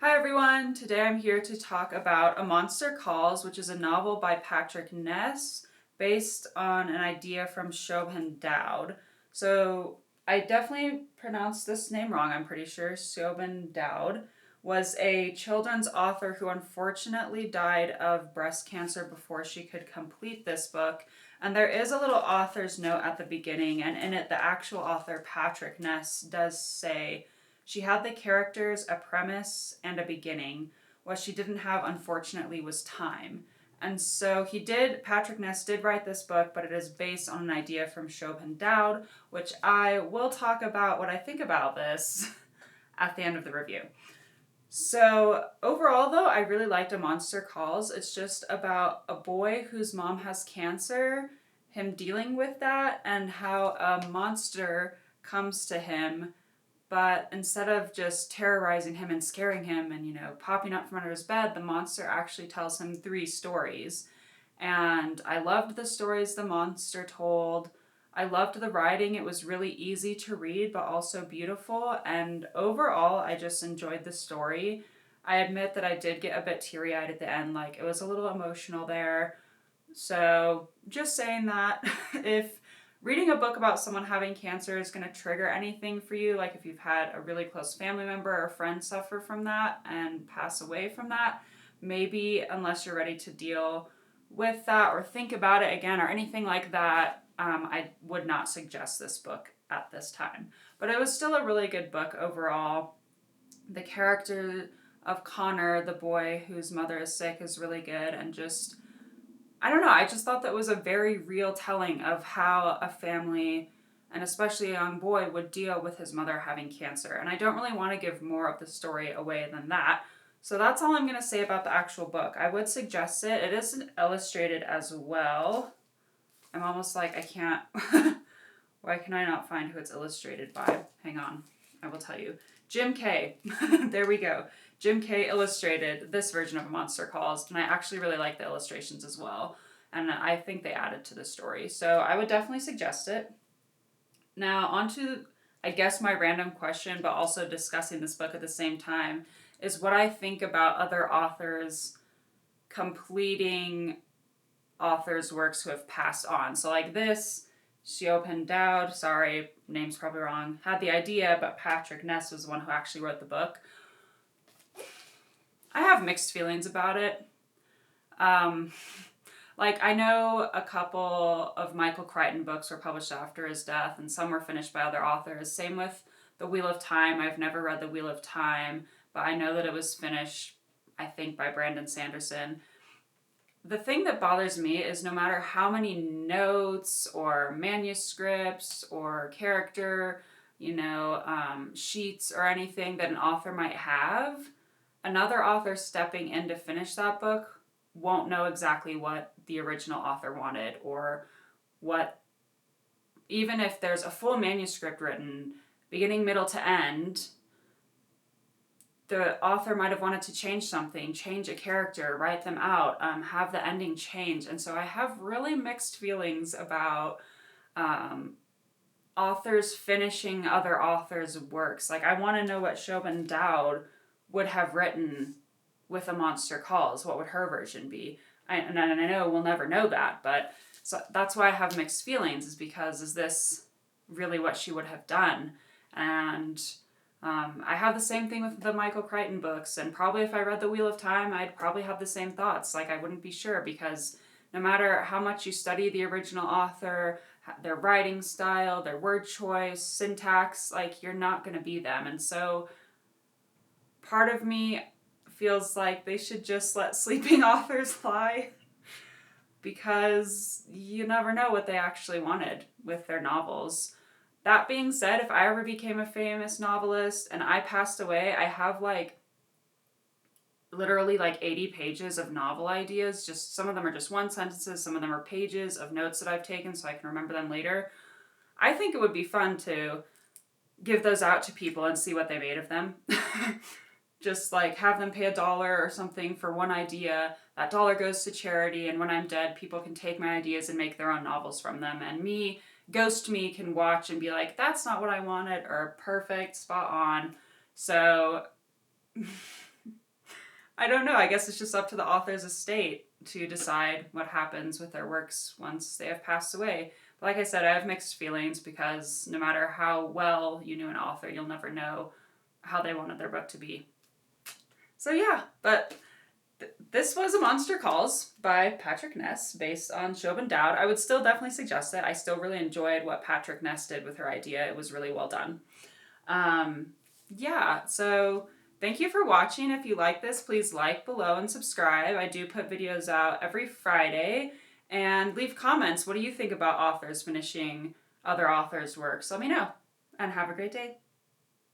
Hi everyone, today I'm here to talk about A Monster Calls, which is a novel by Patrick Ness based on an idea from Siobhan Dowd. So I definitely pronounced this name wrong, I'm pretty sure. Siobhan Dowd was a children's author who unfortunately died of breast cancer before she could complete this book. And there is a little author's note at the beginning, and in it the actual author, Patrick Ness, does say, she had the characters, a premise, and a beginning. What she didn't have, unfortunately, was time. And so Patrick Ness did write this book, but it is based on an idea from Siobhan Dowd, which I will talk about what I think about this at the end of the review. So overall, though, I really liked A Monster Calls. It's just about a boy whose mom has cancer, him dealing with that, and how a monster comes to him, but instead of just terrorizing him and scaring him and, popping up from under his bed, the monster actually tells him 3 stories. And I loved the stories the monster told. I loved the writing. It was really easy to read, but also beautiful. And overall, I just enjoyed the story. I admit that I did get a bit teary-eyed at the end. Like, it was a little emotional there. So, just saying that if reading a book about someone having cancer is going to trigger anything for you, like if you've had a really close family member or friend suffer from that and pass away from that, maybe unless you're ready to deal with that or think about it again or anything like that, I would not suggest this book at this time. But it was still a really good book overall. The character of Connor, the boy whose mother is sick, is really good, and just I don't know, I just thought that was a very real telling of how a family, and especially a young boy, would deal with his mother having cancer. And I don't really want to give more of the story away than that. So that's all I'm going to say about the actual book. I would suggest it. It is illustrated as well. I'm almost like I can't... Why can I not find who it's illustrated by? Hang on. I will tell you. Jim Kay. There we go. Jim Kay illustrated this version of A Monster Calls, and I actually really like the illustrations as well. And I think they added to the story. So I would definitely suggest it. Now, on to, I guess, my random question, but also discussing this book at the same time, is what I think about other authors completing authors' works who have passed on. So like this, Siobhan Dowd, sorry, name's probably wrong, had the idea, but Patrick Ness was the one who actually wrote the book. I have mixed feelings about it. I know a couple of Michael Crichton books were published after his death, and some were finished by other authors. Same with The Wheel of Time. I've never read The Wheel of Time, but I know that it was finished, I think, by Brandon Sanderson. The thing that bothers me is no matter how many notes or manuscripts or character, sheets or anything that an author might have, another author stepping in to finish that book won't know exactly what the original author wanted, or what, even if there's a full manuscript written, beginning, middle to end, the author might have wanted to change something, change a character, write them out, have the ending change. And so I have really mixed feelings about authors finishing other authors' works. Like, I want to know what Siobhan Dowd would have written with A Monster Calls. What would her version be? And I know we'll never know that, but so that's why I have mixed feelings, is because is this really what she would have done? And I have the same thing with the Michael Crichton books, and probably if I read The Wheel of Time, I'd probably have the same thoughts. Like, I wouldn't be sure, because no matter how much you study the original author, their writing style, their word choice, syntax, like, you're not going to be them. And so part of me feels like they should just let sleeping authors fly, because you never know what they actually wanted with their novels. That being said, if I ever became a famous novelist and I passed away, I have literally 80 pages of novel ideas. Just some of them are just one sentences, some of them are pages of notes that I've taken so I can remember them later. I think it would be fun to give those out to people and see what they made of them. Just have them pay $1 or something for one idea. That dollar goes to charity, and when I'm dead, people can take my ideas and make their own novels from them. And ghost me can watch and be like, that's not what I wanted, or perfect, spot on. So I don't know. I guess it's just up to the author's estate to decide what happens with their works once they have passed away. But like I said, I have mixed feelings because no matter how well you knew an author, you'll never know how they wanted their book to be. So yeah, but this was A Monster Calls by Patrick Ness based on Siobhan Dowd. I would still definitely suggest it. I still really enjoyed what Patrick Ness did with her idea. It was really well done. Yeah, so thank you for watching. If you like this, please like below and subscribe. I do put videos out every Friday. And leave comments. What do you think about authors finishing other authors' works? Let me know. And have a great day.